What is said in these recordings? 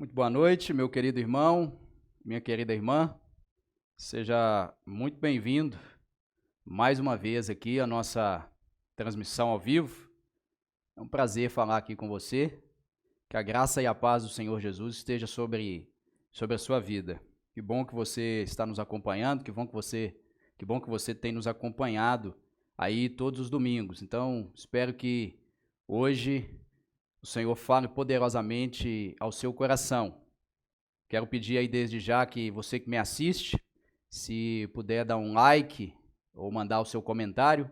Muito boa noite, meu querido irmão, minha querida irmã. Seja muito bem-vindo mais uma vez aqui à nossa transmissão ao vivo. É um prazer falar aqui com você. Que a graça e a paz do Senhor Jesus esteja sobre a sua vida. Que bom que você está nos acompanhando, que bom que você tem nos acompanhado aí todos os domingos. Então, espero que hoje o Senhor fale poderosamente ao seu coração. Quero pedir aí desde já que você que me assiste, se puder dar um like ou mandar o seu comentário,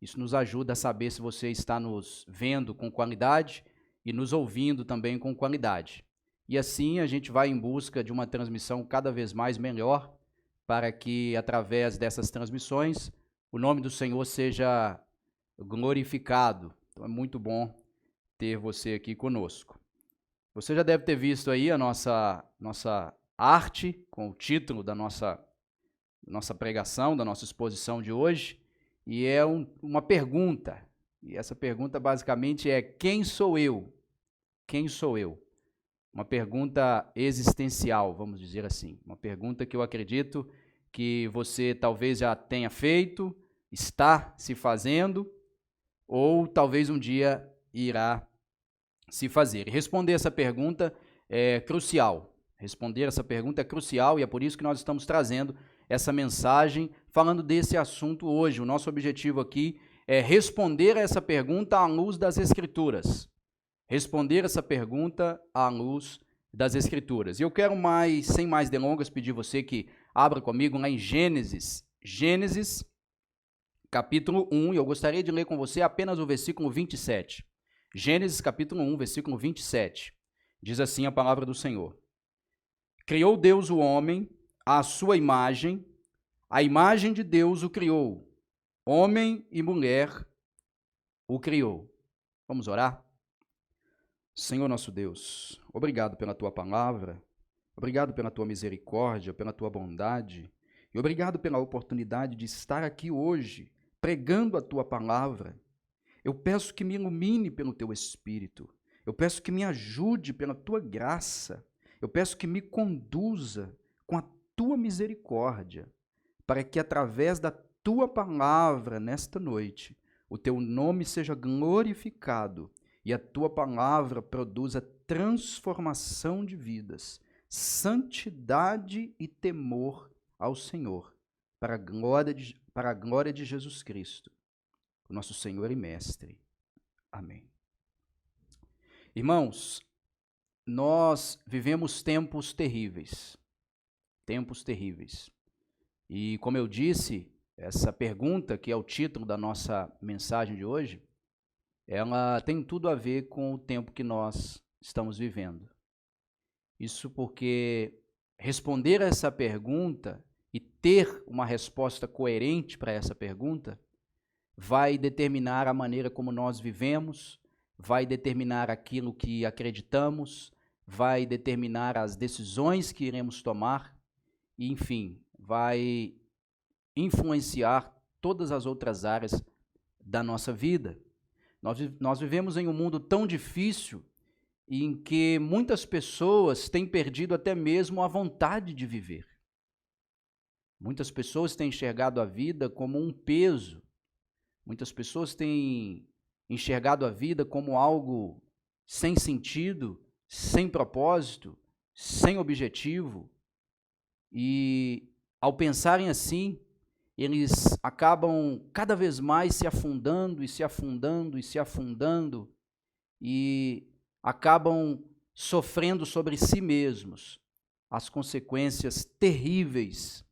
isso nos ajuda a saber se você está nos vendo com qualidade e nos ouvindo também com qualidade. E assim a gente vai em busca de uma transmissão cada vez mais melhor, para que através dessas transmissões o nome do Senhor seja glorificado. Então é muito bom ter você aqui conosco. Você já deve ter visto aí a nossa arte com o título da nossa pregação, da nossa exposição de hoje, e é uma pergunta. E essa pergunta basicamente é: quem sou eu? Quem sou eu? Uma pergunta existencial, vamos dizer assim. Uma pergunta que eu acredito que você talvez já tenha feito, está se fazendo, ou talvez um dia irá se fazer. E responder essa pergunta é crucial. Responder essa pergunta é crucial e é por isso que nós estamos trazendo essa mensagem, falando desse assunto hoje. O nosso objetivo aqui é responder a essa pergunta à luz das Escrituras. Responder essa pergunta à luz das Escrituras. E eu quero sem mais delongas, pedir você que abra comigo lá em Gênesis capítulo 1, e eu gostaria de ler com você apenas o versículo 27. Gênesis capítulo 1, versículo 27. Diz assim a palavra do Senhor: Criou Deus o homem à sua imagem, a imagem de Deus o criou, homem e mulher o criou. Vamos orar? Senhor nosso Deus, obrigado pela tua palavra, obrigado pela tua misericórdia, pela tua bondade, e obrigado pela oportunidade de estar aqui hoje, pregando a tua palavra. Eu peço que me ilumine pelo teu Espírito, eu peço que me ajude pela tua graça, eu peço que me conduza com a tua misericórdia, para que através da tua palavra nesta noite, o teu nome seja glorificado e a tua palavra produza transformação de vidas, santidade e temor ao Senhor, para a glória de Jesus Cristo, o nosso Senhor e Mestre. Amém. Irmãos, nós vivemos tempos terríveis. Tempos terríveis. E como eu disse, essa pergunta, que é o título da nossa mensagem de hoje, ela tem tudo a ver com o tempo que nós estamos vivendo. Isso porque responder a essa pergunta e ter uma resposta coerente para essa pergunta vai determinar a maneira como nós vivemos, vai determinar aquilo que acreditamos, vai determinar as decisões que iremos tomar, e, enfim, vai influenciar todas as outras áreas da nossa vida. Nós vivemos em um mundo tão difícil em que muitas pessoas têm perdido até mesmo a vontade de viver. Muitas pessoas têm enxergado a vida como um peso. Muitas pessoas têm enxergado a vida como algo sem sentido, sem propósito, sem objetivo. E ao pensarem assim, eles acabam cada vez mais se afundando e se afundando e se afundando e acabam sofrendo sobre si mesmos as consequências terríveis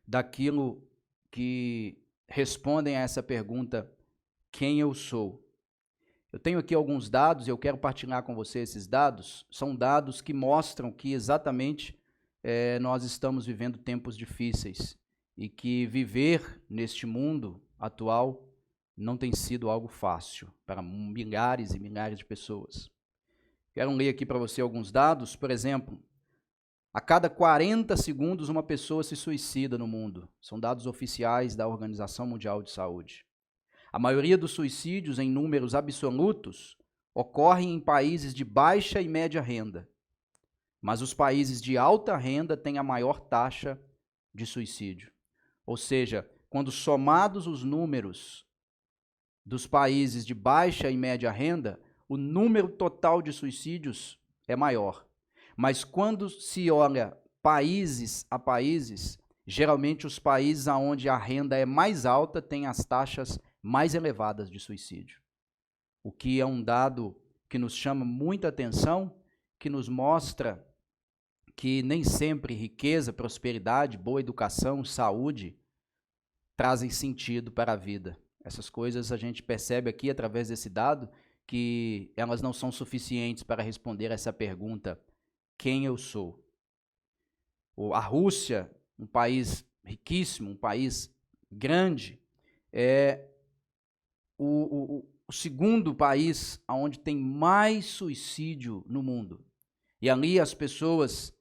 daquilo que respondem a essa pergunta: quem eu sou? Eu tenho aqui alguns dados e eu quero partilhar com você esses dados. São dados que mostram que exatamente nós estamos vivendo tempos difíceis e que viver neste mundo atual não tem sido algo fácil para milhares e milhares de pessoas. Quero ler aqui para você alguns dados. Por exemplo, a cada 40 segundos uma pessoa se suicida no mundo. São dados oficiais da Organização Mundial de Saúde. A maioria dos suicídios em números absolutos ocorrem em países de baixa e média renda. mas os países de alta renda têm a maior taxa de suicídio. Ou seja, quando somados os números dos países de baixa e média renda, o número total de suicídios é maior. Mas quando se olha países a países, geralmente os países onde a renda é mais alta têm as taxas mais elevadas de suicídio. O que é um dado que nos chama muita atenção, que nos mostra que nem sempre riqueza, prosperidade, boa educação, saúde trazem sentido para a vida. Essas coisas a gente percebe aqui através desse dado que elas não são suficientes para responder essa pergunta: quem eu sou? A Rússia, um país riquíssimo, um país grande, é o segundo país onde tem mais suicídio no mundo. E ali as pessoas,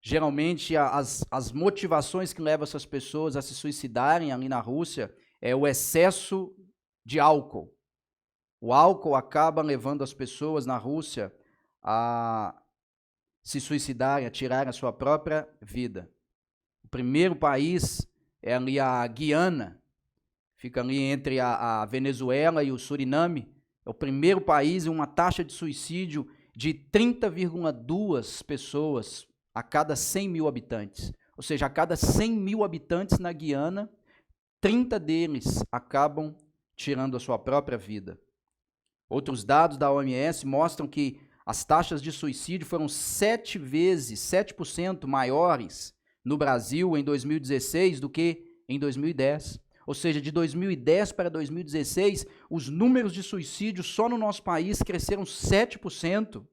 geralmente, as motivações que levam essas pessoas a se suicidarem ali na Rússia é o excesso de álcool. O álcool acaba levando as pessoas na Rússia a se suicidarem, a tirarem a sua própria vida. O primeiro país é ali a Guiana, fica ali entre a Venezuela e o Suriname. É o primeiro país em uma taxa de suicídio de 30,2 pessoas a cada 100 mil habitantes. Ou seja, a cada 100 mil habitantes na Guiana, 30 deles acabam tirando a sua própria vida. Outros dados da OMS mostram que as taxas de suicídio foram 7% maiores no Brasil em 2016 do que em 2010. Ou seja, de 2010 para 2016, os números de suicídio só no nosso país cresceram 7%,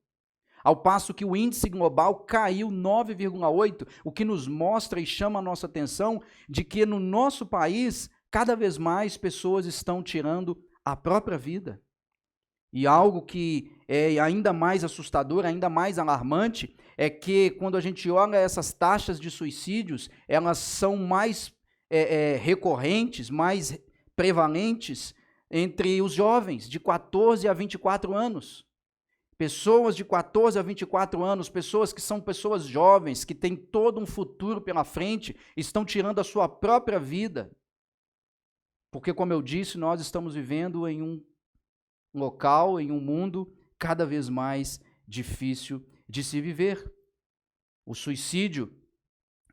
ao passo que o índice global caiu 9,8%, o que nos mostra e chama a nossa atenção de que no nosso país, cada vez mais pessoas estão tirando a própria vida. E algo que é ainda mais assustador, ainda mais alarmante, é que quando a gente olha essas taxas de suicídios, elas são mais recorrentes, mais prevalentes entre os jovens de 14 a 24 anos. Pessoas de 14 a 24 anos, pessoas que são pessoas jovens, que têm todo um futuro pela frente, estão tirando a sua própria vida. Porque, como eu disse, nós estamos vivendo em um local, em um mundo cada vez mais difícil de se viver. O suicídio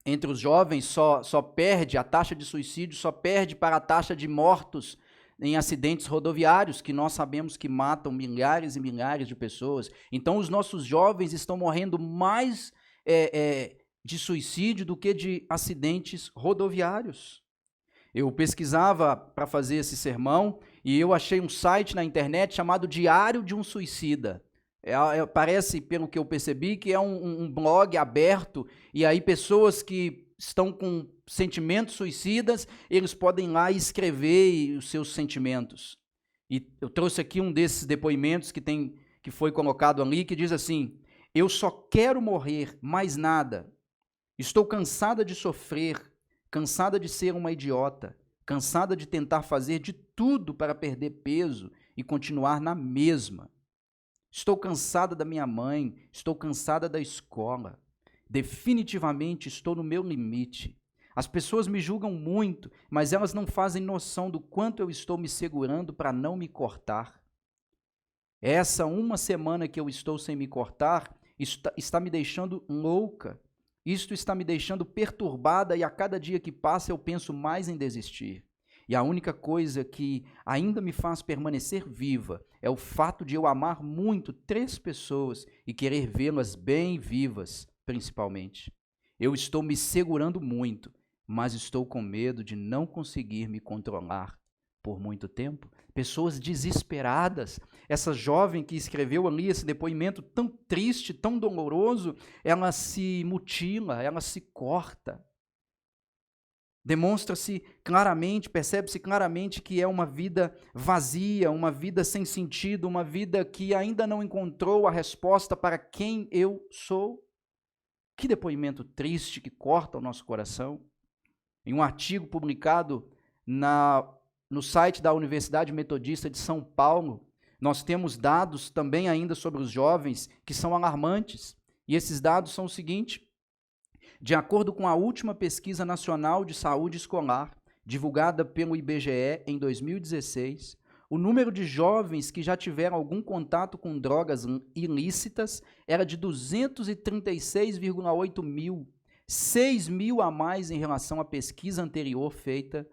entre os jovens só perde, a taxa de suicídio só perde para a taxa de mortos em acidentes rodoviários, que nós sabemos que matam milhares e milhares de pessoas. Então, os nossos jovens estão morrendo mais de suicídio do que de acidentes rodoviários. Eu pesquisava para fazer esse sermão e eu achei um site na internet chamado Diário de um Suicida. Parece, pelo que eu percebi, que é um blog aberto, e aí pessoas que estão com sentimentos suicidas, eles podem ir lá e escrever os seus sentimentos. E eu trouxe aqui um desses depoimentos que foi colocado ali, que diz assim: eu só quero morrer, mais nada. Estou cansada de sofrer, cansada de ser uma idiota, cansada de tentar fazer de tudo para perder peso e continuar na mesma. Estou cansada da minha mãe, estou cansada da escola. Definitivamente estou no meu limite. As pessoas me julgam muito, mas elas não fazem noção do quanto eu estou me segurando para não me cortar. Essa uma semana que eu estou sem me cortar está me deixando louca. Isto está me deixando perturbada e a cada dia que passa eu penso mais em desistir. E a única coisa que ainda me faz permanecer viva é o fato de eu amar muito 3 pessoas e querer vê-las bem vivas, principalmente. Eu estou me segurando muito, mas estou com medo de não conseguir me controlar por muito tempo. Pessoas desesperadas. Essa jovem que escreveu ali esse depoimento tão triste, tão doloroso, ela se mutila, ela se corta. Demonstra-se claramente, percebe-se claramente que é uma vida vazia, uma vida sem sentido, uma vida que ainda não encontrou a resposta para quem eu sou. Que depoimento triste que corta o nosso coração. Em um artigo publicado no site da Universidade Metodista de São Paulo, nós temos dados também ainda sobre os jovens que são alarmantes. E esses dados são o seguinte: de acordo com a última pesquisa nacional de saúde escolar, divulgada pelo IBGE em 2016, o número de jovens que já tiveram algum contato com drogas ilícitas era de 236,8 mil, 6 mil a mais em relação à pesquisa anterior feita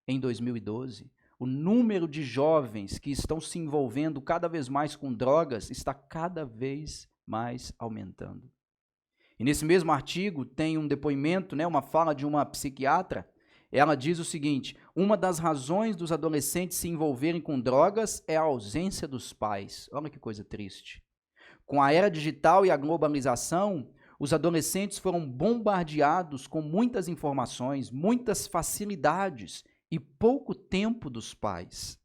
em 2012. O número de jovens que estão se envolvendo cada vez mais com drogas está cada vez mais aumentando. E nesse mesmo artigo tem um depoimento, uma fala de uma psiquiatra. Ela diz o seguinte: uma das razões dos adolescentes se envolverem com drogas é a ausência dos pais. Olha que coisa triste. Com a era digital e a globalização, os adolescentes foram bombardeados com muitas informações, muitas facilidades e pouco tempo dos pais.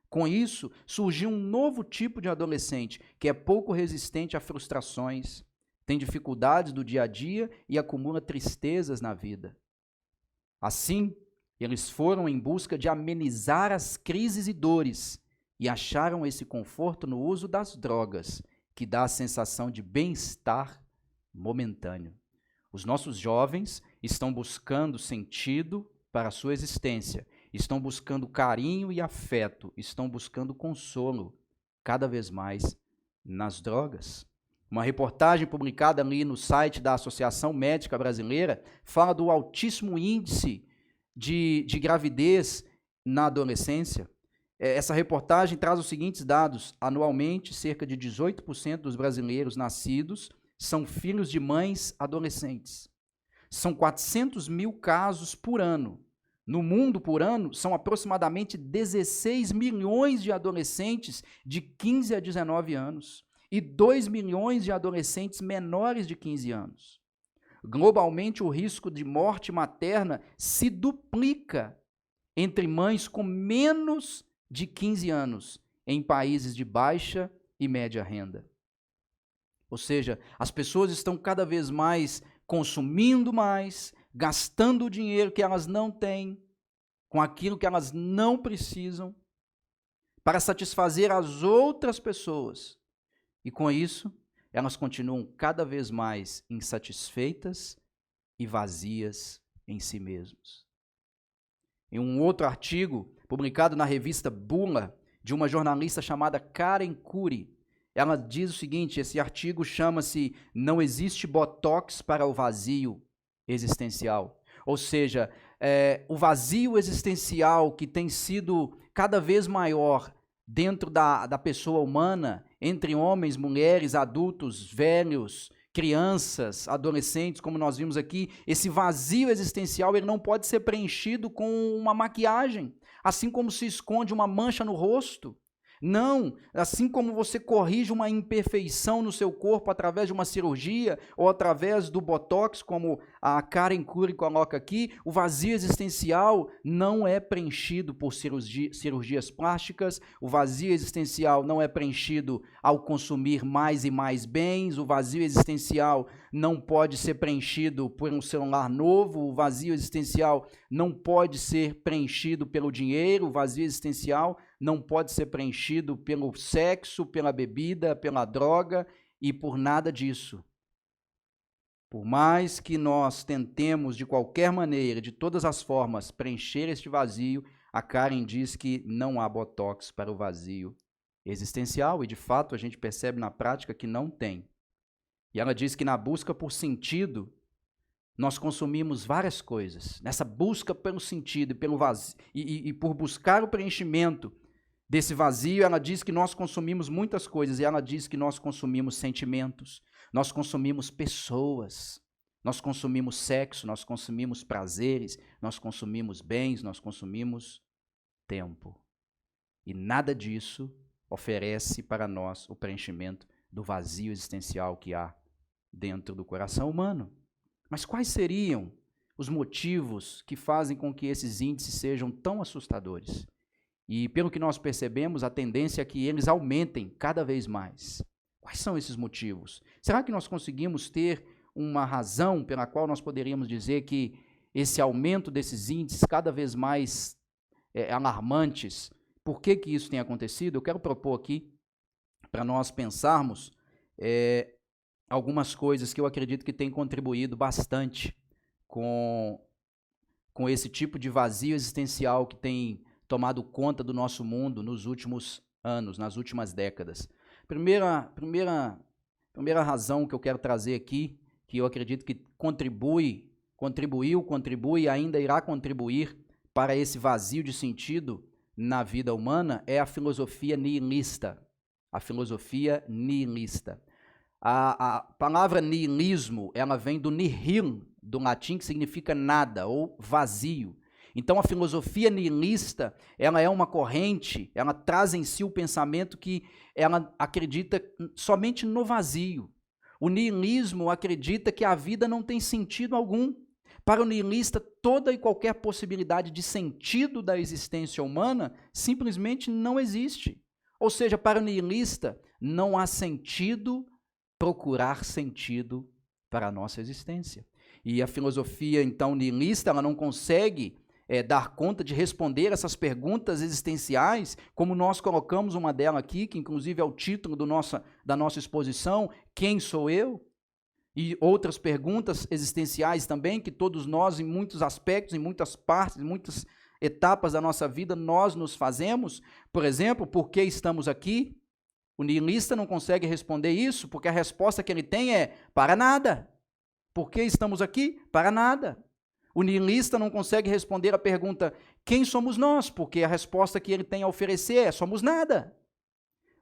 Com isso, surgiu um novo tipo de adolescente que é pouco resistente a frustrações, tem dificuldades do dia a dia e acumula tristezas na vida. Assim, eles foram em busca de amenizar as crises e dores e acharam esse conforto no uso das drogas, que dá a sensação de bem-estar momentâneo. Os nossos jovens estão buscando sentido para a sua existência, estão buscando carinho e afeto, estão buscando consolo, cada vez mais nas drogas. Uma reportagem publicada ali no site da Associação Médica Brasileira fala do altíssimo índice de gravidez na adolescência. Essa reportagem traz os seguintes dados: anualmente, cerca de 18% dos brasileiros nascidos são filhos de mães adolescentes. São 400 mil casos por ano. No mundo, por ano, são aproximadamente 16 milhões de adolescentes de 15 a 19 anos. E 2 milhões de adolescentes menores de 15 anos. Globalmente, o risco de morte materna se duplica entre mães com menos de 15 anos em países de baixa e média renda. Ou seja, as pessoas estão cada vez mais consumindo mais, gastando o dinheiro que elas não têm, com aquilo que elas não precisam, para satisfazer as outras pessoas. E com isso, elas continuam cada vez mais insatisfeitas e vazias em si mesmas. Em um outro artigo, publicado na revista Bula, de uma jornalista chamada Karen Curry, ela diz o seguinte: esse artigo chama-se "Não existe botox para o vazio existencial". Ou seja, o vazio existencial que tem sido cada vez maior dentro da pessoa humana, entre homens, mulheres, adultos, velhos, crianças, adolescentes, como nós vimos aqui, esse vazio existencial ele não pode ser preenchido com uma maquiagem, assim como se esconde uma mancha no rosto. Não, assim como você corrige uma imperfeição no seu corpo através de uma cirurgia ou através do botox, como a Karen Curry coloca aqui, o vazio existencial não é preenchido por cirurgias plásticas, o vazio existencial não é preenchido ao consumir mais e mais bens, o vazio existencial não pode ser preenchido por um celular novo, o vazio existencial não pode ser preenchido pelo dinheiro, o vazio existencial não pode ser preenchido pelo sexo, pela bebida, pela droga e por nada disso. Por mais que nós tentemos de qualquer maneira, de todas as formas, preencher este vazio, a Karen diz que não há botox para o vazio existencial e, de fato, a gente percebe na prática que não tem. E ela diz que na busca por sentido, nós consumimos várias coisas. Nessa busca pelo sentido e pelo vazio, e por buscar o preenchimento desse vazio, ela diz que nós consumimos muitas coisas, e ela diz que nós consumimos sentimentos, nós consumimos pessoas, nós consumimos sexo, nós consumimos prazeres, nós consumimos bens, nós consumimos tempo. E nada disso oferece para nós o preenchimento do vazio existencial que há dentro do coração humano. Mas quais seriam os motivos que fazem com que esses índices sejam tão assustadores? E pelo que nós percebemos, a tendência é que eles aumentem cada vez mais. Quais são esses motivos? Será que nós conseguimos ter uma razão pela qual nós poderíamos dizer que esse aumento desses índices cada vez mais alarmantes, por que isso tem acontecido? Eu quero propor aqui, para nós pensarmos, algumas coisas que eu acredito que têm contribuído bastante com esse tipo de vazio existencial que tem tomado conta do nosso mundo nos últimos anos, nas últimas décadas. Primeira razão que eu quero trazer aqui, que eu acredito que contribui e ainda irá contribuir para esse vazio de sentido na vida humana, é a filosofia nihilista. A filosofia nihilista. A palavra nihilismo, ela vem do nihil, do latim, que significa nada ou vazio. Então a filosofia nihilista, ela é uma corrente, ela traz em si o pensamento que ela acredita somente no vazio. O nihilismo acredita que a vida não tem sentido algum. Para o nihilista, toda e qualquer possibilidade de sentido da existência humana simplesmente não existe. Ou seja, para o nihilista, não há sentido procurar sentido para a nossa existência. E a filosofia, então, nihilista, ela não consegue dar conta de responder essas perguntas existenciais, como nós colocamos uma delas aqui, que inclusive é o título da nossa exposição, Quem sou eu? E outras perguntas existenciais também, que todos nós, em muitos aspectos, em muitas partes, em muitas etapas da nossa vida, nós nos fazemos. Por exemplo, por que estamos aqui? O nihilista não consegue responder isso, porque a resposta que ele tem é para nada. Por que estamos aqui? Para nada. O nihilista não consegue responder a pergunta quem somos nós, porque a resposta que ele tem a oferecer é somos nada.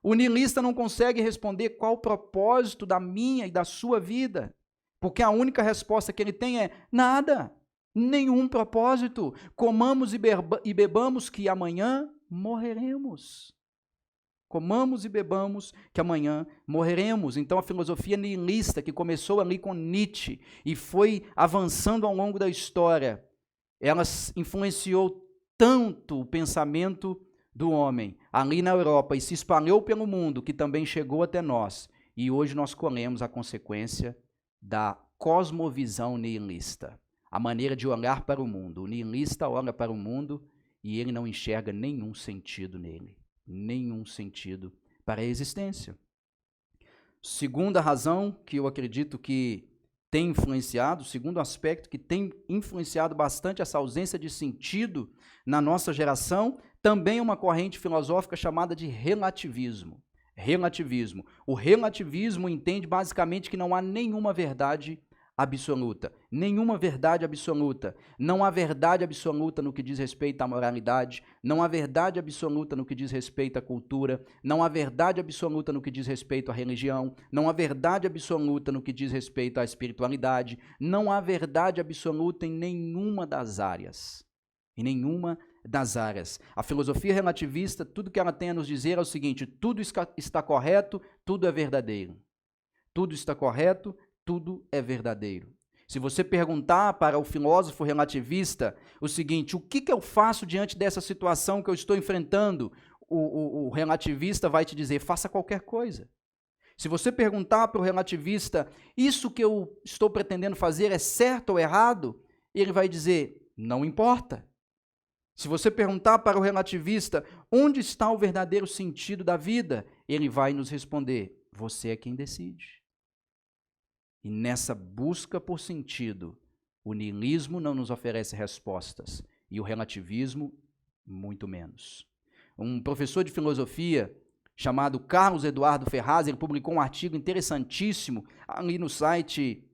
O nihilista não consegue responder qual o propósito da minha e da sua vida, porque a única resposta que ele tem é nada, nenhum propósito. Comamos e bebamos que amanhã morreremos. Comamos e bebamos, que amanhã morreremos. Então a filosofia nihilista, que começou ali com Nietzsche e foi avançando ao longo da história, ela influenciou tanto o pensamento do homem ali na Europa e se espalhou pelo mundo, que também chegou até nós. E hoje nós colhemos a consequência da cosmovisão nihilista, a maneira de olhar para o mundo. O nihilista olha para o mundo e ele não enxerga nenhum sentido nele. Nenhum sentido para a existência. Segunda razão que eu acredito que tem influenciado, segundo aspecto que tem influenciado bastante essa ausência de sentido na nossa geração, também é uma corrente filosófica chamada de relativismo. Relativismo. O relativismo entende basicamente que não há nenhuma verdade absoluta. Nenhuma verdade absoluta. Não há verdade absoluta no que diz respeito à moralidade, não há verdade absoluta no que diz respeito à cultura, não há verdade absoluta no que diz respeito à religião, não há verdade absoluta no que diz respeito à espiritualidade, não há verdade absoluta em nenhuma das áreas. Em nenhuma das áreas. A filosofia relativista, tudo que ela tem a nos dizer é o seguinte: tudo está correto, tudo é verdadeiro. Tudo está correto, tudo é verdadeiro. Se você perguntar para o filósofo relativista o seguinte, o que eu faço diante dessa situação que eu estou enfrentando? O relativista vai te dizer, faça qualquer coisa. Se você perguntar para o relativista, isso que eu estou pretendendo fazer é certo ou errado? Ele vai dizer, não importa. Se você perguntar para o relativista, onde está o verdadeiro sentido da vida? Ele vai nos responder, você é quem decide. E nessa busca por sentido, o nihilismo não nos oferece respostas e o relativismo, muito menos. Um professor de filosofia chamado Carlos Eduardo Ferraz, ele publicou um artigo interessantíssimo ali no site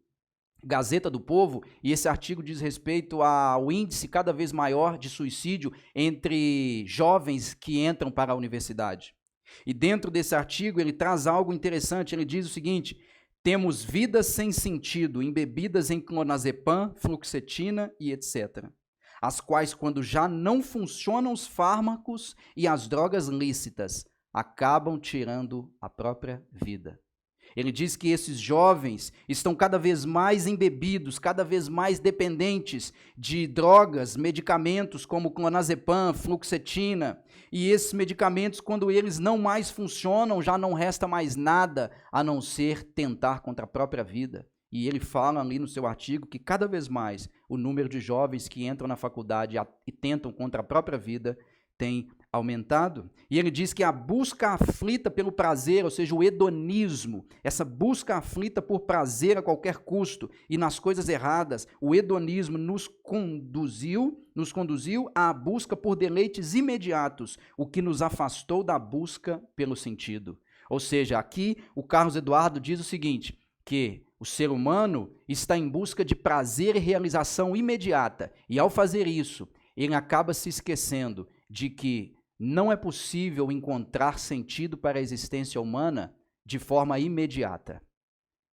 Gazeta do Povo, e esse artigo diz respeito ao índice cada vez maior de suicídio entre jovens que entram para a universidade. E dentro desse artigo ele traz algo interessante, ele diz o seguinte: temos vidas sem sentido, embebidas em clonazepam, fluoxetina e etc., as quais, quando já não funcionam os fármacos e as drogas lícitas, acabam tirando a própria vida. Ele diz que esses jovens estão cada vez mais embebidos, cada vez mais dependentes de drogas, medicamentos como clonazepam, fluoxetina, e esses medicamentos, quando eles não mais funcionam, já não resta mais nada a não ser tentar contra a própria vida. E ele fala ali no seu artigo que cada vez mais o número de jovens que entram na faculdade e tentam contra a própria vida tem aumentado. E ele diz que a busca aflita pelo prazer, ou seja, o hedonismo, essa busca aflita por prazer a qualquer custo e nas coisas erradas, o hedonismo nos conduziu à busca por deleites imediatos, o que nos afastou da busca pelo sentido. Ou seja, aqui o Carlos Eduardo diz o seguinte, que o ser humano está em busca de prazer e realização imediata, e ao fazer isso, ele acaba se esquecendo de que não é possível encontrar sentido para a existência humana de forma imediata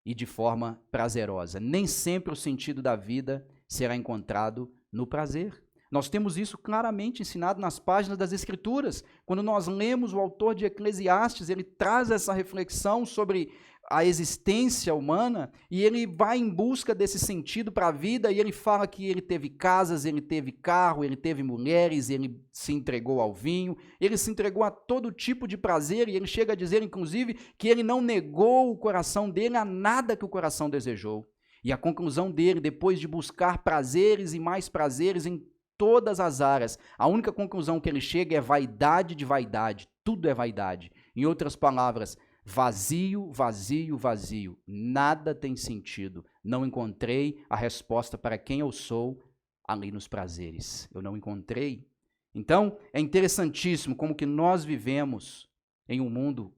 e de forma prazerosa. Nem sempre o sentido da vida será encontrado no prazer. Nós temos isso claramente ensinado nas páginas das Escrituras. Quando nós lemos o autor de Eclesiastes, ele traz essa reflexão sobre a existência humana e ele vai em busca desse sentido para a vida e ele fala que ele teve casas, ele teve carro, ele teve mulheres, ele se entregou ao vinho, ele se entregou a todo tipo de prazer e ele chega a dizer, inclusive, que ele não negou o coração dele a nada que o coração desejou. E a conclusão dele, depois de buscar prazeres e mais prazeres em todas as áreas, a única conclusão que ele chega é vaidade de vaidade, tudo é vaidade. Em outras palavras, vazio, vazio, vazio, nada tem sentido. Não encontrei a resposta para quem eu sou ali nos prazeres. Eu não encontrei. Então, é interessantíssimo como que nós vivemos em um mundo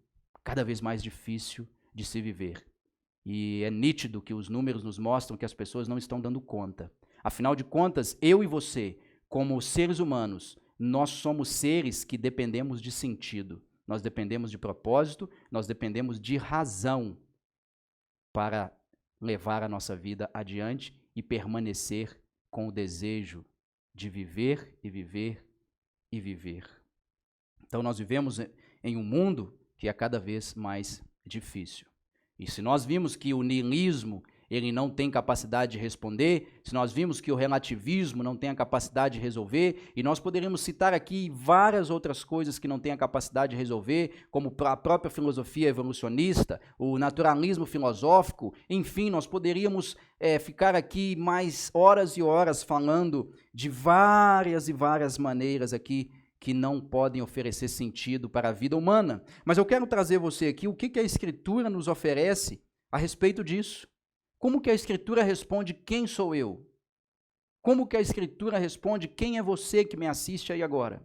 cada vez mais difícil de se viver. E é nítido que os números nos mostram que as pessoas não estão dando conta. Afinal de contas, eu e você, como seres humanos, nós somos seres que dependemos de sentido. Nós dependemos de propósito, nós dependemos de razão para levar a nossa vida adiante e permanecer com o desejo de viver e viver e viver. Então nós vivemos em um mundo que é cada vez mais difícil. E se nós vimos que o niilismo ele não tem capacidade de responder, se nós vimos que o relativismo não tem a capacidade de resolver, e nós poderíamos citar aqui várias outras coisas que não têm a capacidade de resolver, como a própria filosofia evolucionista, o naturalismo filosófico, enfim, nós poderíamos ficar aqui mais horas e horas falando de várias e várias maneiras aqui que não podem oferecer sentido para a vida humana. Mas eu quero trazer você aqui o que a Escritura nos oferece a respeito disso. Como que a Escritura responde quem sou eu? Como que a Escritura responde quem é você que me assiste aí agora?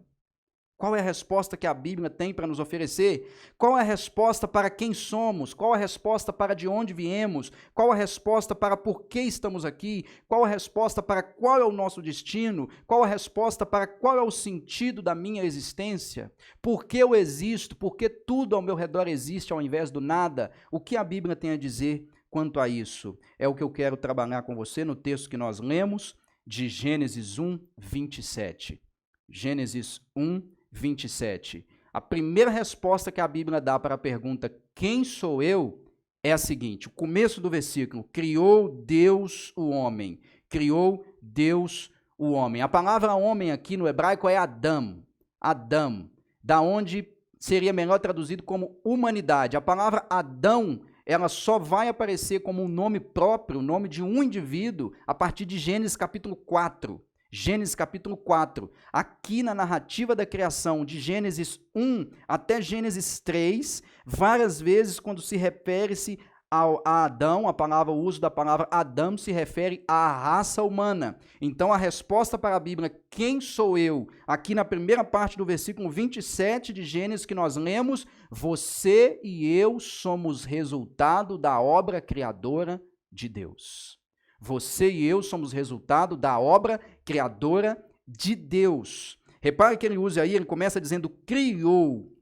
Qual é a resposta que a Bíblia tem para nos oferecer? Qual é a resposta para quem somos? Qual a resposta para de onde viemos? Qual a resposta para por que estamos aqui? Qual a resposta para qual é o nosso destino? Qual a resposta para qual é o sentido da minha existência? Por que eu existo? Por que tudo ao meu redor existe ao invés do nada? O que a Bíblia tem a dizer quanto a isso? É o que eu quero trabalhar com você no texto que nós lemos, de Gênesis 1, 27. Gênesis 1, 27. A primeira resposta que a Bíblia dá para a pergunta quem sou eu é a seguinte, o começo do versículo, criou Deus o homem. Criou Deus o homem. A palavra homem aqui no hebraico é Adam. Adam, da onde seria melhor traduzido como humanidade. A palavra Adão, ela só vai aparecer como um nome próprio, o nome de um indivíduo, a partir de Gênesis capítulo 4. Gênesis capítulo 4. Aqui na narrativa da criação, de Gênesis 1 até Gênesis 3, várias vezes quando se refere-se a Adão, o uso da palavra Adão se refere à raça humana. Então a resposta para a Bíblia, quem sou eu? Aqui na primeira parte do versículo 27 de Gênesis que nós lemos, você e eu somos resultado da obra criadora de Deus. Você e eu somos resultado da obra criadora de Deus. Repare que ele usa aí, ele começa dizendo criou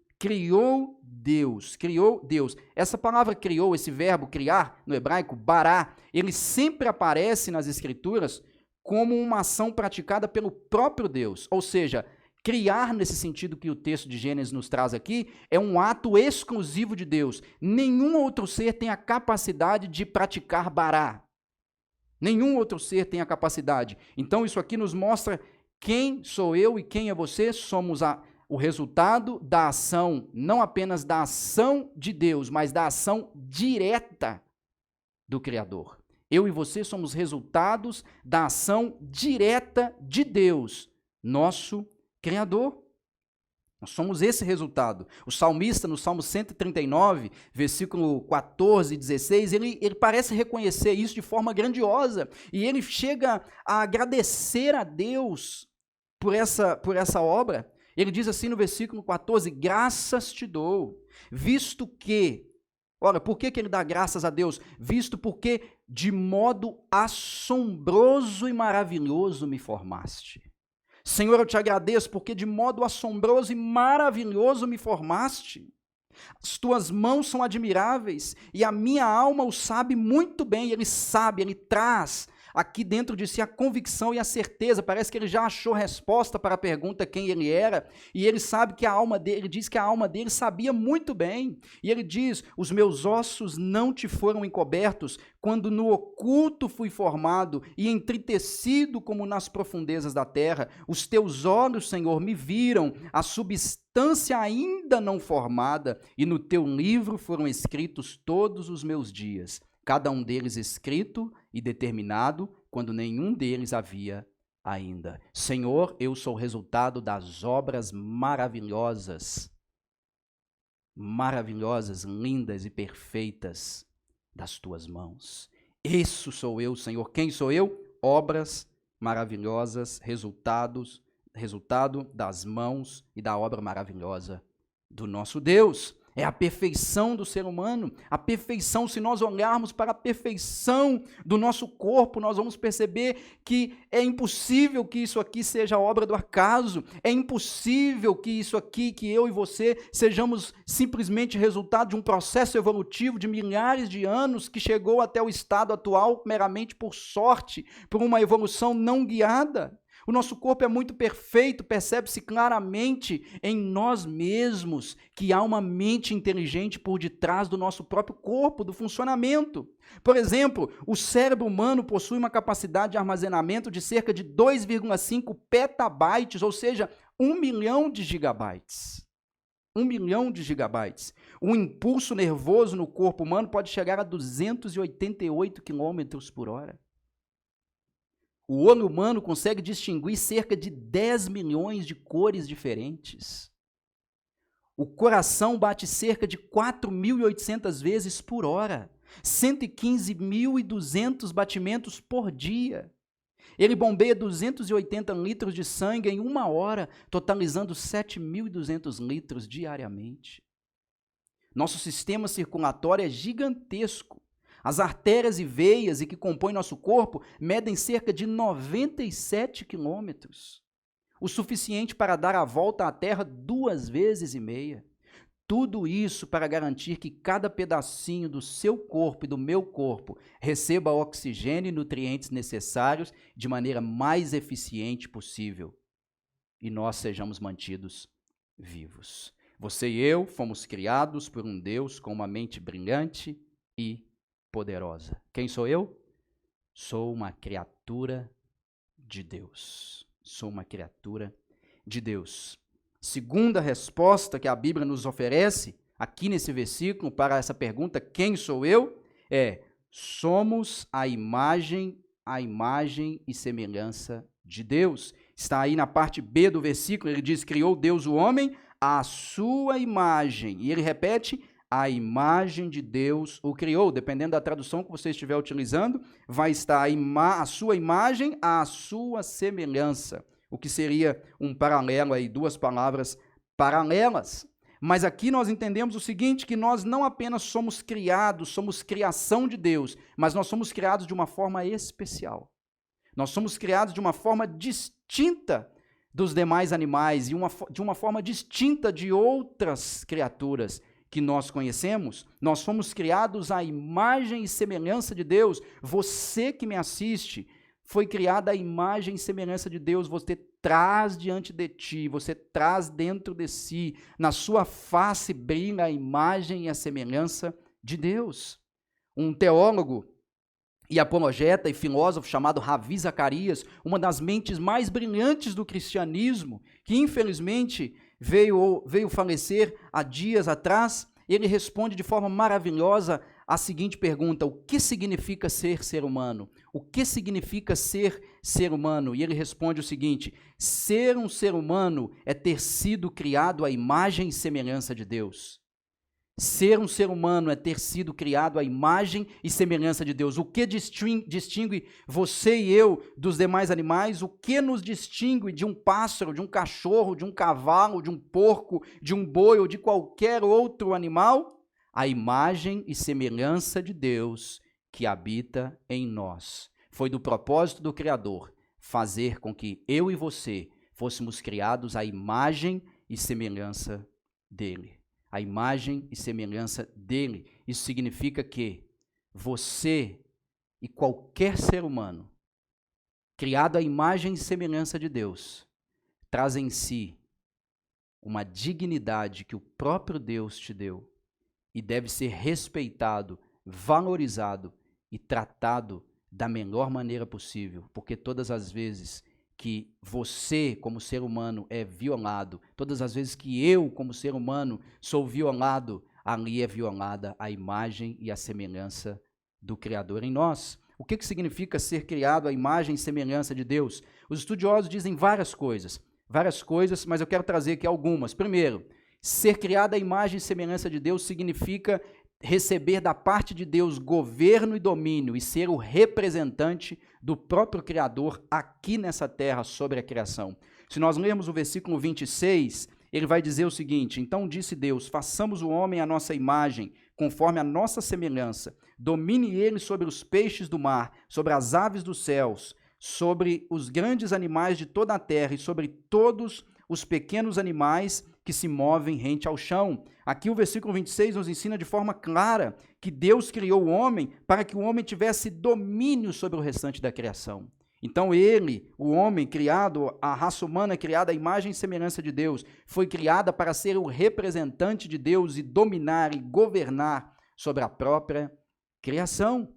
Deus, criou Deus. Essa palavra criou, esse verbo criar, no hebraico, bará, ele sempre aparece nas Escrituras como uma ação praticada pelo próprio Deus. Ou seja, criar nesse sentido que o texto de Gênesis nos traz aqui, é um ato exclusivo de Deus. Nenhum outro ser tem a capacidade de praticar bará. Nenhum outro ser tem a capacidade. Então isso aqui nos mostra quem sou eu e quem é você. Somos o resultado da ação, não apenas da ação de Deus, mas da ação direta do Criador. Eu e você somos resultados da ação direta de Deus, nosso Criador. Nós somos esse resultado. O salmista, no Salmo 139, versículo 14 e 16, ele parece reconhecer isso de forma grandiosa. E ele chega a agradecer a Deus por essa obra. Ele diz assim no versículo 14, graças te dou, visto que... Ora, por que ele dá graças a Deus? Visto porque de modo assombroso e maravilhoso me formaste. Senhor, eu te agradeço porque de modo assombroso e maravilhoso me formaste. As tuas mãos são admiráveis e a minha alma o sabe muito bem. Ele sabe, ele traz aqui dentro de si a convicção e a certeza. Parece que ele já achou resposta para a pergunta quem ele era, e ele sabe que a alma dele, ele diz que a alma dele sabia muito bem. E ele diz: os meus ossos não te foram encobertos, quando no oculto fui formado e entritecido como nas profundezas da terra. Os teus olhos, Senhor, me viram, a substância ainda não formada, e no teu livro foram escritos todos os meus dias, cada um deles escrito e determinado, quando nenhum deles havia ainda. Senhor, eu sou o resultado das obras maravilhosas, lindas e perfeitas das tuas mãos. Isso sou eu, Senhor. Quem sou eu? Obras maravilhosas, resultado das mãos e da obra maravilhosa do nosso Deus. É a perfeição do ser humano, a perfeição. Se nós olharmos para a perfeição do nosso corpo, nós vamos perceber que é impossível que isso aqui seja obra do acaso, é impossível que isso aqui, que eu e você, sejamos simplesmente resultado de um processo evolutivo de milhares de anos que chegou até o estado atual meramente por sorte, por uma evolução não guiada. O nosso corpo é muito perfeito, percebe-se claramente em nós mesmos que há uma mente inteligente por detrás do nosso próprio corpo, do funcionamento. Por exemplo, o cérebro humano possui uma capacidade de armazenamento de cerca de 2,5 petabytes, ou seja, 1 milhão de gigabytes. 1 milhão de gigabytes. O impulso nervoso no corpo humano pode chegar a 288 quilômetros por hora. O olho humano consegue distinguir cerca de 10 milhões de cores diferentes. O coração bate cerca de 4.800 vezes por hora, 115.200 batimentos por dia. Ele bombeia 280 litros de sangue em 1 hora, totalizando 7.200 litros diariamente. Nosso sistema circulatório é gigantesco. As artérias e veias que compõem nosso corpo medem cerca de 97 quilômetros, o suficiente para dar a volta à Terra 2,5 vezes. Tudo isso para garantir que cada pedacinho do seu corpo e do meu corpo receba oxigênio e nutrientes necessários de maneira mais eficiente possível e nós sejamos mantidos vivos. Você e eu fomos criados por um Deus com uma mente brilhante e poderosa. Quem sou eu? Sou uma criatura de Deus. Sou uma criatura de Deus. Segunda resposta que a Bíblia nos oferece, aqui nesse versículo, para essa pergunta, quem sou eu? Somos a imagem e semelhança de Deus. Está aí na parte B do versículo, ele diz, criou Deus o homem à sua imagem. E ele repete, a imagem de Deus o criou. Dependendo da tradução que você estiver utilizando, vai estar a sua imagem à sua semelhança. O que seria um paralelo aí, 2 palavras paralelas. Mas aqui nós entendemos o seguinte, que nós não apenas somos criados, somos criação de Deus, mas nós somos criados de uma forma especial. Nós somos criados de uma forma distinta dos demais animais e de uma forma distinta de outras criaturas que nós conhecemos. Nós fomos criados à imagem e semelhança de Deus. Você que me assiste foi criado à imagem e semelhança de Deus. Você traz diante de ti, você traz dentro de si, na sua face brilha a imagem e a semelhança de Deus. Um teólogo e apologeta e filósofo chamado Ravi Zacarias, uma das mentes mais brilhantes do cristianismo, que infelizmente veio falecer há dias atrás, ele responde de forma maravilhosa a seguinte pergunta: o que significa ser humano? O que significa ser ser humano? E ele responde o seguinte: ser um ser humano é ter sido criado à imagem e semelhança de Deus. Ser um ser humano é ter sido criado à imagem e semelhança de Deus. O que distingue você e eu dos demais animais? O que nos distingue de um pássaro, de um cachorro, de um cavalo, de um porco, de um boi ou de qualquer outro animal? A imagem e semelhança de Deus que habita em nós. Foi do propósito do Criador fazer com que eu e você fôssemos criados à imagem e semelhança dele. A imagem e semelhança dele. Isso significa que você e qualquer ser humano, criado à imagem e semelhança de Deus, traz em si uma dignidade que o próprio Deus te deu e deve ser respeitado, valorizado e tratado da melhor maneira possível, porque todas as vezes que você, como ser humano, é violado, todas as vezes que eu, como ser humano, sou violado, ali é violada a imagem e a semelhança do Criador em nós. O que significa ser criado à imagem e semelhança de Deus? Os estudiosos dizem várias coisas, mas eu quero trazer aqui algumas. Primeiro, ser criado à imagem e semelhança de Deus significa receber da parte de Deus governo e domínio e ser o representante do próprio Criador aqui nessa terra sobre a criação. Se nós lermos o versículo 26, ele vai dizer o seguinte: então disse Deus, façamos o homem à nossa imagem, conforme a nossa semelhança, domine ele sobre os peixes do mar, sobre as aves dos céus, sobre os grandes animais de toda a terra e sobre todos os pequenos animais que se movem rente ao chão. Aqui o versículo 26 nos ensina de forma clara que Deus criou o homem para que o homem tivesse domínio sobre o restante da criação. Então ele, o homem criado, a raça humana criada à imagem e semelhança de Deus, foi criada para ser o representante de Deus e dominar e governar sobre a própria criação.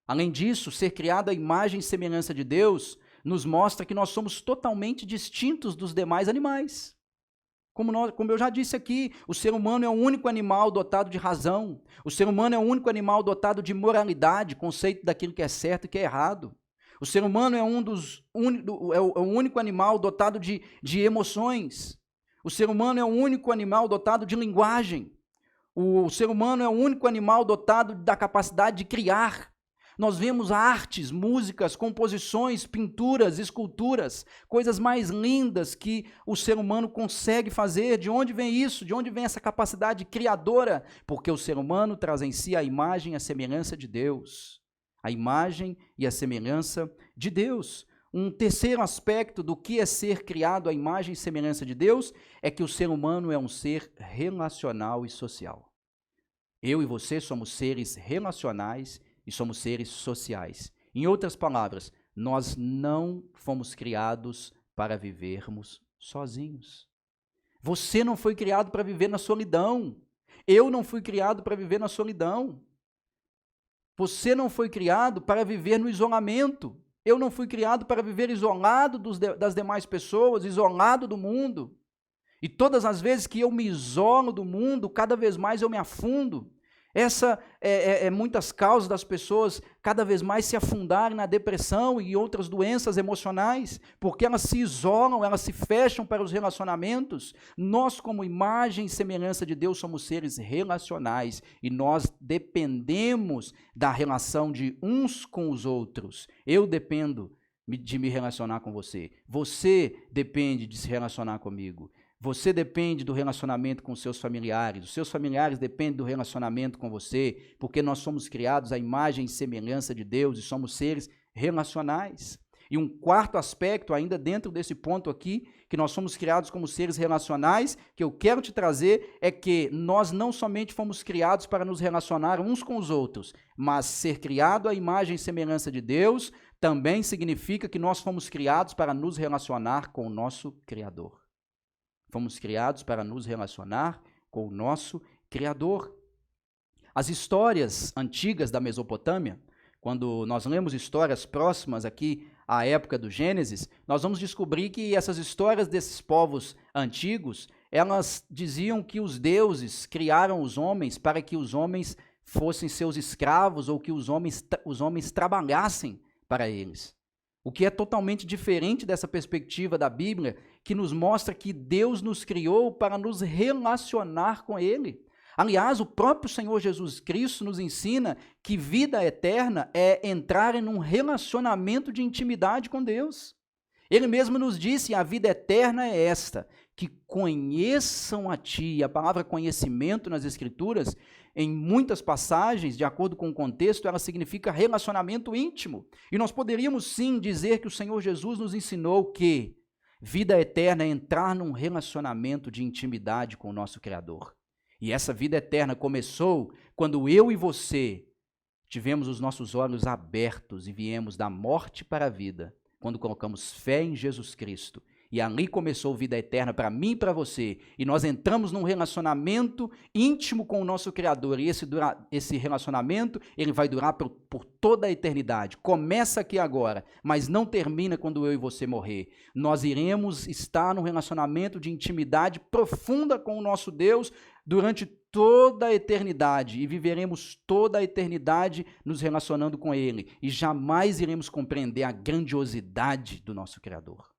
Além disso, ser criado à imagem e semelhança de Deus nos mostra que nós somos totalmente distintos dos demais animais. Como eu já disse aqui, o ser humano é o único animal dotado de razão. O ser humano é o único animal dotado de moralidade, conceito daquilo que é certo e que é errado. O ser humano é o único animal dotado de emoções. O ser humano é o único animal dotado de linguagem. O ser humano é o único animal dotado da capacidade de criar. Nós vemos artes, músicas, composições, pinturas, esculturas, coisas mais lindas que o ser humano consegue fazer. De onde vem isso? De onde vem essa capacidade criadora? Porque o ser humano traz em si a imagem e a semelhança de Deus. A imagem e a semelhança de Deus. Um terceiro aspecto do que é ser criado à imagem e semelhança de Deus é que o ser humano é um ser relacional e social. Eu e você somos seres relacionais e somos seres sociais. Em outras palavras, nós não fomos criados para vivermos sozinhos. Você não foi criado para viver na solidão. Eu não fui criado para viver na solidão. Você não foi criado para viver no isolamento. Eu não fui criado para viver isolado das demais pessoas, isolado do mundo. E todas as vezes que eu me isolo do mundo, cada vez mais eu me afundo. Essa é muitas causas das pessoas cada vez mais se afundarem na depressão e outras doenças emocionais, porque elas se isolam, elas se fecham para os relacionamentos. Nós, como imagem e semelhança de Deus, somos seres relacionais e nós dependemos da relação de uns com os outros. Eu dependo de me relacionar com você. Você depende de se relacionar comigo. Você depende do relacionamento com seus familiares, os seus familiares dependem do relacionamento com você, porque nós somos criados à imagem e semelhança de Deus e somos seres relacionais. E um quarto aspecto, ainda dentro desse ponto aqui, que nós somos criados como seres relacionais, que eu quero te trazer, é que nós não somente fomos criados para nos relacionar uns com os outros, mas ser criado à imagem e semelhança de Deus também significa que nós fomos criados para nos relacionar com o nosso Criador. Fomos criados para nos relacionar com o nosso Criador. As histórias antigas da Mesopotâmia, quando nós lemos histórias próximas aqui à época do Gênesis, nós vamos descobrir que essas histórias desses povos antigos, elas diziam que os deuses criaram os homens para que os homens fossem seus escravos ou que os homens trabalhassem para eles. o que é totalmente diferente dessa perspectiva da Bíblia, que nos mostra que Deus nos criou para nos relacionar com Ele. Aliás, o próprio Senhor Jesus Cristo nos ensina que vida eterna é entrar em um relacionamento de intimidade com Deus. Ele mesmo nos disse: a vida eterna é esta, que conheçam a Ti. E a palavra conhecimento nas Escrituras, em muitas passagens, de acordo com o contexto, ela significa relacionamento íntimo. E nós poderíamos sim dizer que o Senhor Jesus nos ensinou que vida eterna é entrar num relacionamento de intimidade com o nosso Criador. E essa vida eterna começou quando eu e você tivemos os nossos olhos abertos e viemos da morte para a vida, quando colocamos fé em Jesus Cristo. E ali começou vida eterna para mim e para você. E nós entramos num relacionamento íntimo com o nosso Criador. E esse relacionamento, ele vai durar por toda a eternidade. Começa aqui agora, mas não termina quando eu e você morrer. Nós iremos estar num relacionamento de intimidade profunda com o nosso Deus durante toda a eternidade. E viveremos toda a eternidade nos relacionando com Ele. E jamais iremos compreender a grandiosidade do nosso Criador.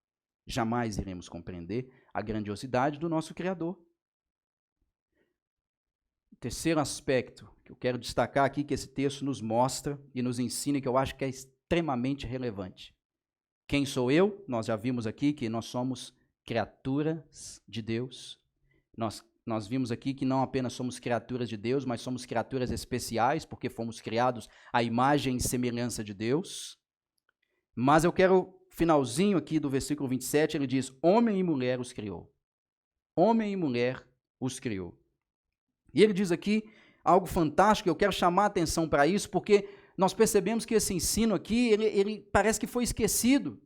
Jamais iremos compreender a grandiosidade do nosso Criador. O terceiro aspecto que eu quero destacar aqui, que esse texto nos mostra e nos ensina, que eu acho que é extremamente relevante. Quem sou eu? Nós já vimos aqui que nós somos criaturas de Deus. Nós vimos aqui que não apenas somos criaturas de Deus, mas somos criaturas especiais, porque fomos criados à imagem e semelhança de Deus. Mas eu quero... finalzinho aqui do versículo 27, ele diz: homem e mulher os criou. Homem e mulher os criou. E ele diz aqui algo fantástico, eu quero chamar a atenção para isso, porque nós percebemos que esse ensino aqui, ele parece que foi esquecido.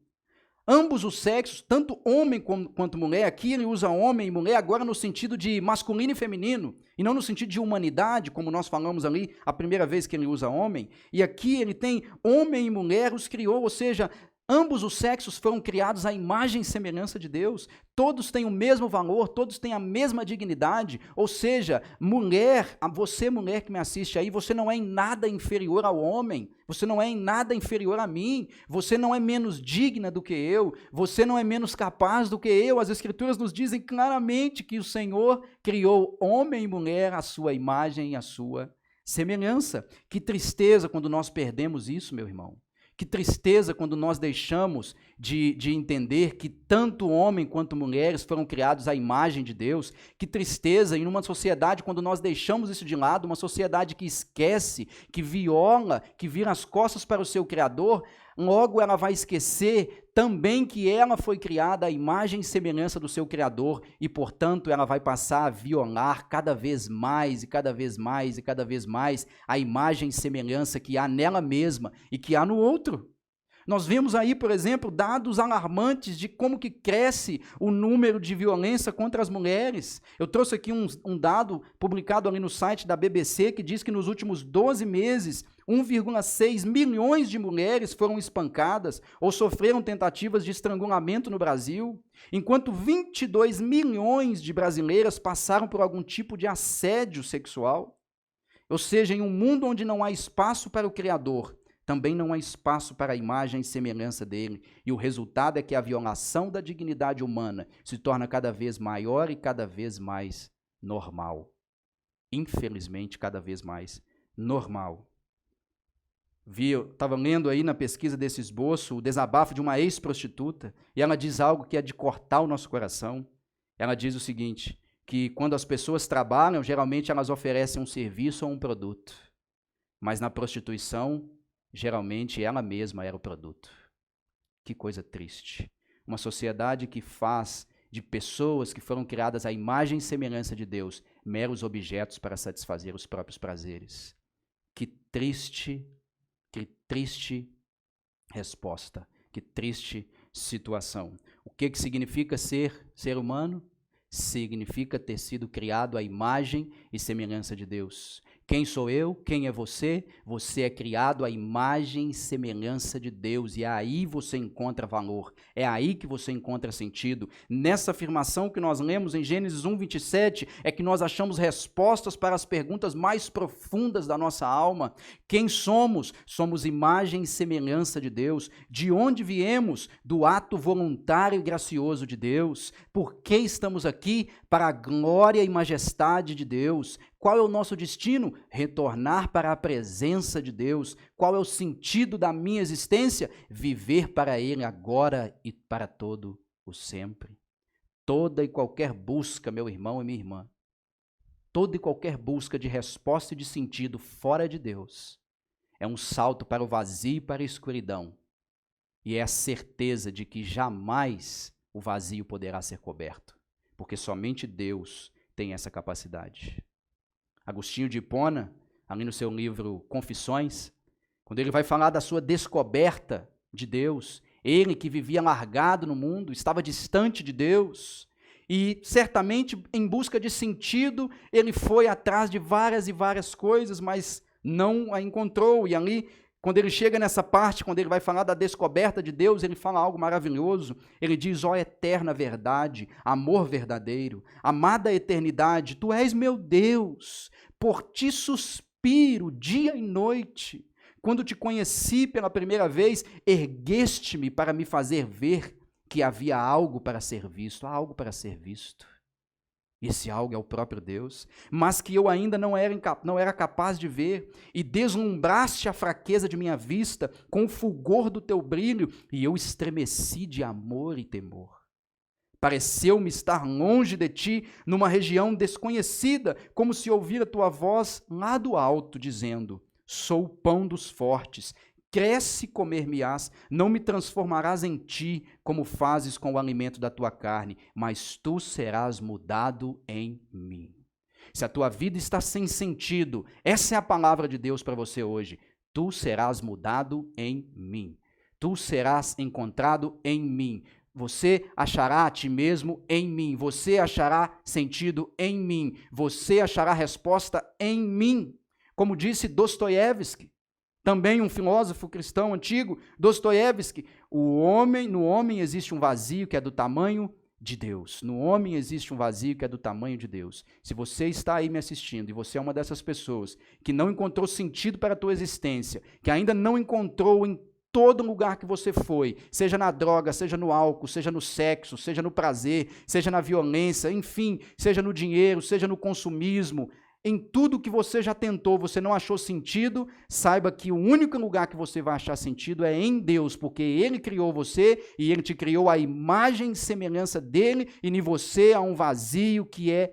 Ambos os sexos, tanto homem quanto mulher, aqui ele usa homem e mulher agora no sentido de masculino e feminino, e não no sentido de humanidade, como nós falamos ali a primeira vez que ele usa homem. E aqui ele tem homem e mulher os criou, ou seja, ambos os sexos foram criados à imagem e semelhança de Deus. Todos têm o mesmo valor, todos têm a mesma dignidade. Ou seja, mulher, você mulher que me assiste aí, você não é em nada inferior ao homem. Você não é em nada inferior a mim. Você não é menos digna do que eu. Você não é menos capaz do que eu. As Escrituras nos dizem claramente que o Senhor criou homem e mulher à sua imagem e à sua semelhança. Que tristeza quando nós perdemos isso, meu irmão. Que tristeza quando nós deixamos de entender que tanto homem quanto mulheres foram criados à imagem de Deus. Que tristeza em uma sociedade quando nós deixamos isso de lado, uma sociedade que esquece, que viola, que vira as costas para o seu Criador. Logo ela vai esquecer também que ela foi criada à imagem e semelhança do seu Criador e, portanto, ela vai passar a violar cada vez mais e cada vez mais e cada vez mais a imagem e semelhança que há nela mesma e que há no outro. Nós vemos aí, por exemplo, dados alarmantes de como que cresce o número de violência contra as mulheres. Eu trouxe aqui um dado publicado ali no site da BBC que diz que nos últimos 12 meses, 1,6 milhões de mulheres foram espancadas ou sofreram tentativas de estrangulamento no Brasil, enquanto 22 milhões de brasileiras passaram por algum tipo de assédio sexual. Ou seja, em um mundo onde não há espaço para o Criador, também não há espaço para a imagem e semelhança dele. E o resultado é que a violação da dignidade humana se torna cada vez maior e cada vez mais normal. Infelizmente, cada vez mais normal. Estava lendo aí na pesquisa desse esboço o desabafo de uma ex-prostituta, e ela diz algo que é de cortar o nosso coração. Ela diz o seguinte, que quando as pessoas trabalham, geralmente elas oferecem um serviço ou um produto, mas na prostituição, geralmente ela mesma era o produto. Que coisa triste. Uma sociedade que faz de pessoas que foram criadas à imagem e semelhança de Deus meros objetos para satisfazer os próprios prazeres. Que triste resposta, que triste situação. O que significa ser humano? Significa ter sido criado à imagem e semelhança de Deus. Quem sou eu? Quem é você? Você é criado à imagem e semelhança de Deus, e aí você encontra valor, é aí que você encontra sentido. Nessa afirmação que nós lemos em Gênesis 1:27, é que nós achamos respostas para as perguntas mais profundas da nossa alma. Quem somos? Somos imagem e semelhança de Deus. De onde viemos? Do ato voluntário e gracioso de Deus. Por que estamos aqui? Para a glória e majestade de Deus. Qual é o nosso destino? Retornar para a presença de Deus. Qual é o sentido da minha existência? Viver para Ele agora e para todo o sempre. Toda e qualquer busca, meu irmão e minha irmã, toda e qualquer busca de resposta e de sentido fora de Deus é um salto para o vazio e para a escuridão. E é a certeza de que jamais o vazio poderá ser coberto, porque somente Deus tem essa capacidade. Agostinho de Hipona, ali no seu livro Confissões, quando ele vai falar da sua descoberta de Deus, ele que vivia largado no mundo, estava distante de Deus, e certamente em busca de sentido, ele foi atrás de várias e várias coisas, mas não a encontrou, e ali, quando ele chega nessa parte, quando ele vai falar da descoberta de Deus, ele fala algo maravilhoso. Ele diz: ó eterna verdade, amor verdadeiro, amada eternidade, tu és meu Deus, por ti suspiro dia e noite. Quando te conheci pela primeira vez, ergueste-me para me fazer ver que havia algo para ser visto, há algo para ser visto. Esse algo é o próprio Deus, mas que eu ainda não era capaz de ver, e deslumbraste a fraqueza de minha vista com o fulgor do teu brilho, e eu estremeci de amor e temor. Pareceu-me estar longe de ti, numa região desconhecida, como se ouvira tua voz lá do alto, dizendo: sou o pão dos fortes, cresce e comer-me-ás, não me transformarás em ti, como fazes com o alimento da tua carne, mas tu serás mudado em mim. Se a tua vida está sem sentido, essa é a palavra de Deus para você hoje. Tu serás mudado em mim. Tu serás encontrado em mim. Você achará a ti mesmo em mim. Você achará sentido em mim. Você achará resposta em mim. Como disse Dostoiévski, também um filósofo cristão antigo, Dostoiévski, no homem existe um vazio que é do tamanho de Deus. No homem existe um vazio que é do tamanho de Deus. Se você está aí me assistindo e você é uma dessas pessoas que não encontrou sentido para a tua existência, que ainda não encontrou em todo lugar que você foi, seja na droga, seja no álcool, seja no sexo, seja no prazer, seja na violência, enfim, seja no dinheiro, seja no consumismo, em tudo que você já tentou, você não achou sentido, saiba que o único lugar que você vai achar sentido é em Deus, porque Ele criou você e Ele te criou à imagem e semelhança dEle, e em você há um vazio que é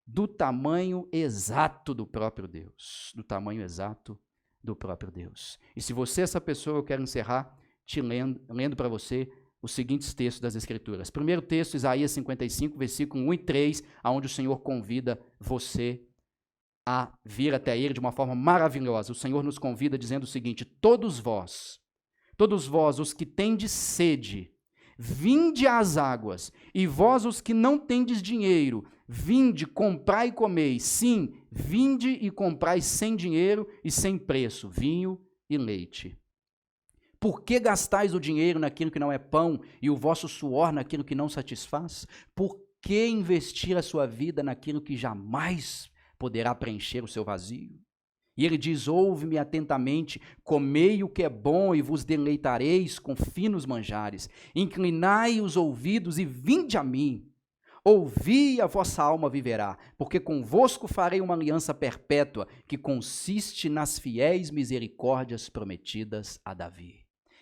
do tamanho exato do próprio Deus, do tamanho exato do próprio Deus. E se você é essa pessoa, eu quero encerrar te lendo para você os seguintes textos das Escrituras. Primeiro texto, Isaías 55, versículo 1 e 3, onde o Senhor convida você a vir até Ele de uma forma maravilhosa. O Senhor nos convida dizendo o seguinte: todos vós, os que tendes sede, vinde às águas, e vós os que não tendes dinheiro, vinde, comprai e comei. Sim, vinde e comprai sem dinheiro e sem preço, vinho e leite. Por que gastais o dinheiro naquilo que não é pão e o vosso suor naquilo que não satisfaz? Por que investir a sua vida naquilo que jamais poderá preencher o seu vazio? E ele diz: ouve-me atentamente, comei o que é bom e vos deleitareis com finos manjares. Inclinai os ouvidos e vinde a mim. Ouvi e a vossa alma viverá, porque convosco farei uma aliança perpétua, que consiste nas fiéis misericórdias prometidas a Davi.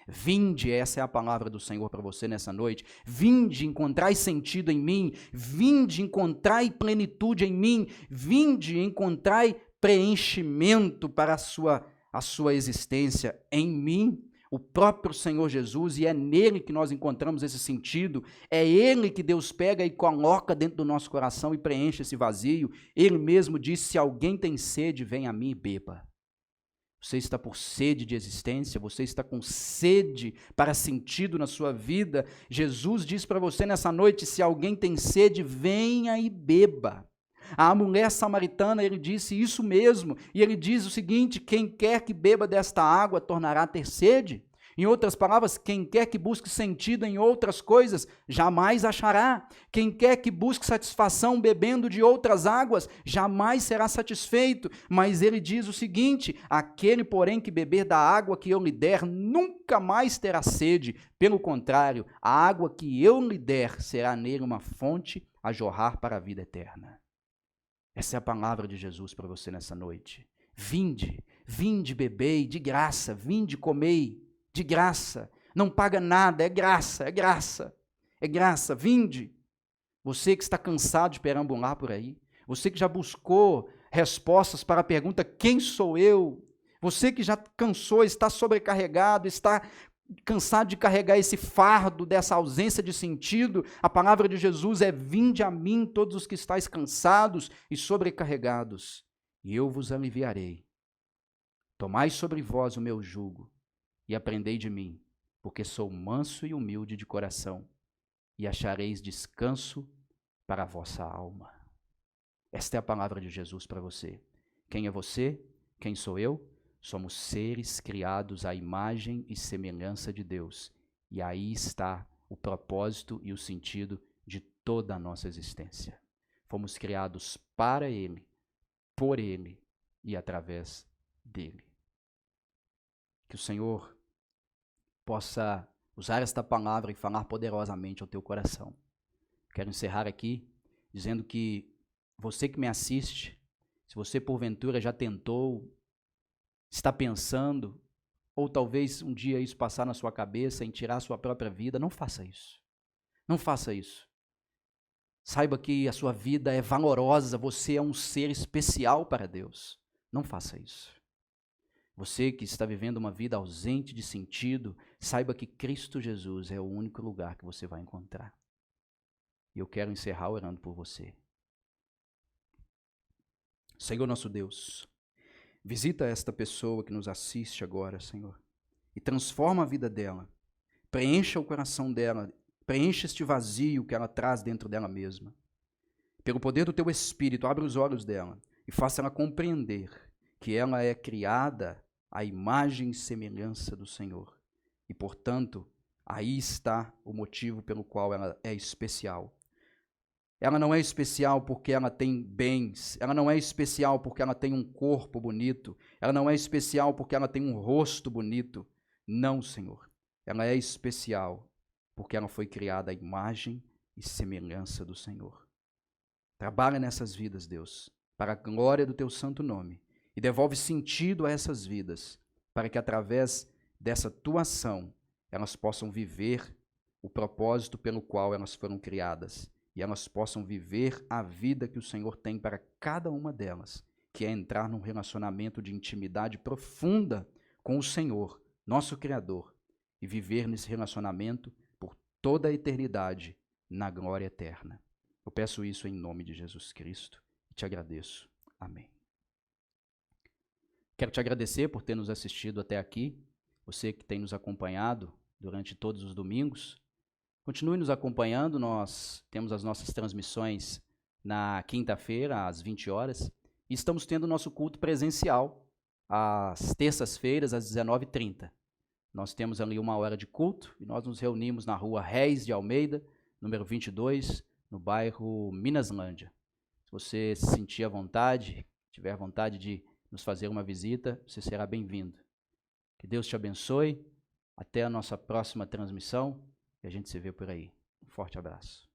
Vinde, essa é a palavra do Senhor para você nessa noite. Vinde, encontrai sentido em mim. Vinde, encontrai plenitude em mim. Vinde, encontrai preenchimento para a sua existência em mim. O próprio Senhor Jesus, e é nele que nós encontramos esse sentido. É ele que Deus pega e coloca dentro do nosso coração e preenche esse vazio. Ele mesmo disse: se alguém tem sede, vem a mim e beba. Você está por sede de existência, você está com sede para sentido na sua vida. Jesus diz para você nessa noite: se alguém tem sede, venha e beba. A mulher samaritana, ele disse isso mesmo, e ele diz o seguinte: quem quer que beba desta água tornará a ter sede. Em outras palavras, quem quer que busque sentido em outras coisas, jamais achará. Quem quer que busque satisfação bebendo de outras águas, jamais será satisfeito. Mas ele diz o seguinte: aquele, porém, que beber da água que eu lhe der, nunca mais terá sede. Pelo contrário, a água que eu lhe der será nele uma fonte a jorrar para a vida eterna. Essa é a palavra de Jesus para você nessa noite. Vinde, vinde, bebei, de graça, vinde, comei, de graça, não paga nada, é graça, é graça, é graça, vinde. Você que está cansado de perambular por aí, você que já buscou respostas para a pergunta, quem sou eu? Você que já cansou, está sobrecarregado, está cansado de carregar esse fardo dessa ausência de sentido, a palavra de Jesus é: vinde a mim todos os que estáis cansados e sobrecarregados, e eu vos aliviarei. Tomai sobre vós o meu jugo, e aprendei de mim, porque sou manso e humilde de coração, e achareis descanso para a vossa alma. Esta é a palavra de Jesus para você. Quem é você? Quem sou eu? Somos seres criados à imagem e semelhança de Deus, e aí está o propósito e o sentido de toda a nossa existência. Fomos criados para Ele, por Ele e através dEle. Que o Senhor possa usar esta palavra e falar poderosamente ao teu coração. Quero encerrar aqui dizendo que você que me assiste, se você porventura já tentou, está pensando, ou talvez um dia isso passar na sua cabeça em tirar a sua própria vida, não faça isso. Não faça isso. Saiba que a sua vida é valorosa, você é um ser especial para Deus. Não faça isso. Você que está vivendo uma vida ausente de sentido, saiba que Cristo Jesus é o único lugar que você vai encontrar. E eu quero encerrar orando por você. Senhor nosso Deus, visita esta pessoa que nos assiste agora, Senhor, e transforma a vida dela. Preencha o coração dela, preencha este vazio que ela traz dentro dela mesma. Pelo poder do teu Espírito, abre os olhos dela e faça ela compreender que ela é criada à imagem e semelhança do Senhor. E, portanto, aí está o motivo pelo qual ela é especial. Ela não é especial porque ela tem bens, ela não é especial porque ela tem um corpo bonito, ela não é especial porque ela tem um rosto bonito. Não, Senhor. Ela é especial porque ela foi criada à imagem e semelhança do Senhor. Trabalha nessas vidas, Deus, para a glória do teu santo nome, e devolve sentido a essas vidas, para que através dessa tua ação elas possam viver o propósito pelo qual elas foram criadas, e elas possam viver a vida que o Senhor tem para cada uma delas, que é entrar num relacionamento de intimidade profunda com o Senhor, nosso Criador, e viver nesse relacionamento por toda a eternidade, na glória eterna. Eu peço isso em nome de Jesus Cristo e te agradeço. Amém. Quero te agradecer por ter nos assistido até aqui, você que tem nos acompanhado durante todos os domingos. Continue nos acompanhando, nós temos as nossas transmissões na quinta-feira, às 20 horas, e estamos tendo o nosso culto presencial, às terças-feiras, às 19h30. Nós temos ali 1 hora de culto, e nós nos reunimos na rua Reis de Almeida, número 22, no bairro Minaslândia. Se você se sentir à vontade, tiver vontade de nos fazer uma visita, você será bem-vindo. Que Deus te abençoe, até a nossa próxima transmissão, e a gente se vê por aí. Um forte abraço.